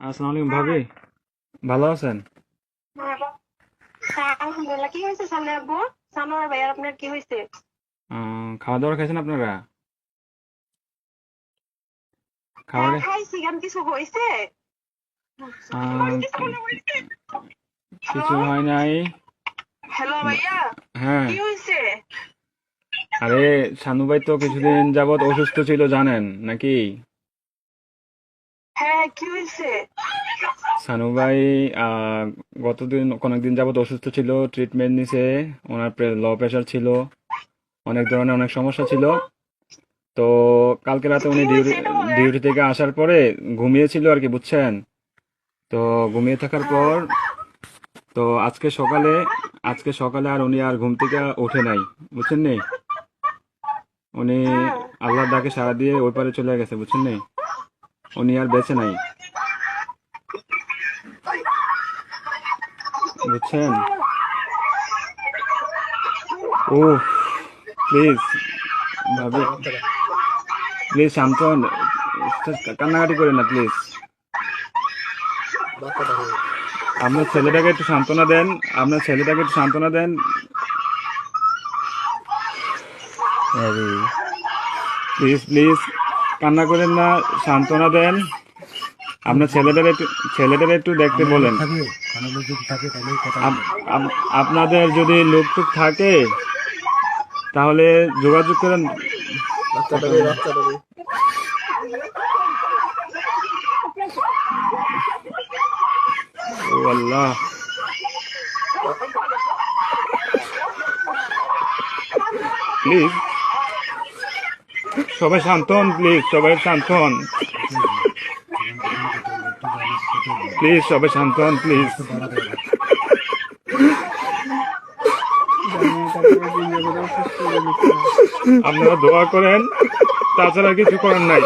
আসসালামু আলাইকুম ভাবি, ভালো আছেন? হ্যাঁ, হ্যাঁ, আলহামদুলিল্লাহ। কি হয়েছে সামনে আব্বু? সানোয়ার ভাইয়ার আপনার কি হয়েছে? খাওয়া দাওয়া খাইছেন আপনারা? খাবার হ্যাঁ, খাইছি। কেন কিছু হয়েছে? কি- হ্যালো, কিছু হয় নাই। হ্যালো বা- ভাইয়া, হ্যাঁ, কি হয়েছে? আরে শানু ভাই তো কিছুদিন যাবৎ অসুস্থ ছিল জানেন নাকি? হ্যাঁ, কি হয়েছে? শানু ভাই আহ, কয়েকদিন যাবৎ অসুস্থ ছিল, ট্রিটমেন্ট নিছে। ওনার লো প্রেশার ছিল, অনেক ধরনের অনেক সমস্যা ছিল। তো কালকে রাতে কি উনি হয়েছে এটা বলেন? ডিউটি থেকে আসার পরে ঘুমিয়েছিল আর কি, বুঝছেন? তো ঘুমিয়ে থাকার হ্যাঁ, পর তো আজকে সকালে আর উনি আর ঘুম থেকে ওঠে নাই, বুঝছেন নি? উনি হ্যাঁ, আল্লাহর ডাকে সাড়া দিয়ে ওই পারে চলে গেছে, বুঝছেন নি? উনি আর বেঁচে নাই, বুঝছেন? ও, প্লিজ ভাবি, প্লিজ শান্ত হন। কান্নাকাটি করেন না প্লিজ। আপনার ছেলেটাকে একটু সান্ত্বনা দেন। আপনার ছেলেটাকে একটু সান্ত্বনা দেন। প্লিজ প্লিজ, কান্না করেন না, সান্ত্বনা দেন। আপনার ছেলেটার একটু দেখতে আমার লোক বলেন। থাকে, আমার লোক যদি থাকে তাহলে কথা আপ- বলতে আপনাদের যদি লোকটুক থাকে তাহলে যোগাযোগ করেন। কথা বাচ্চাটারে বলেন। বাচ্চাটারে ও আল্লাহ, প্লিজ সবাই শান্ত হন, প্লিজ সবাই শান্ত হন, জীবন জীবন কেটে হলো একটু জানি কেটে হলো প্লিজ সবাই শান্ত হন, প্লিজ। একটু বাড়া দেয় না। আপনারা দোয়া করেন, তাছাড়া কিছু করার নাই।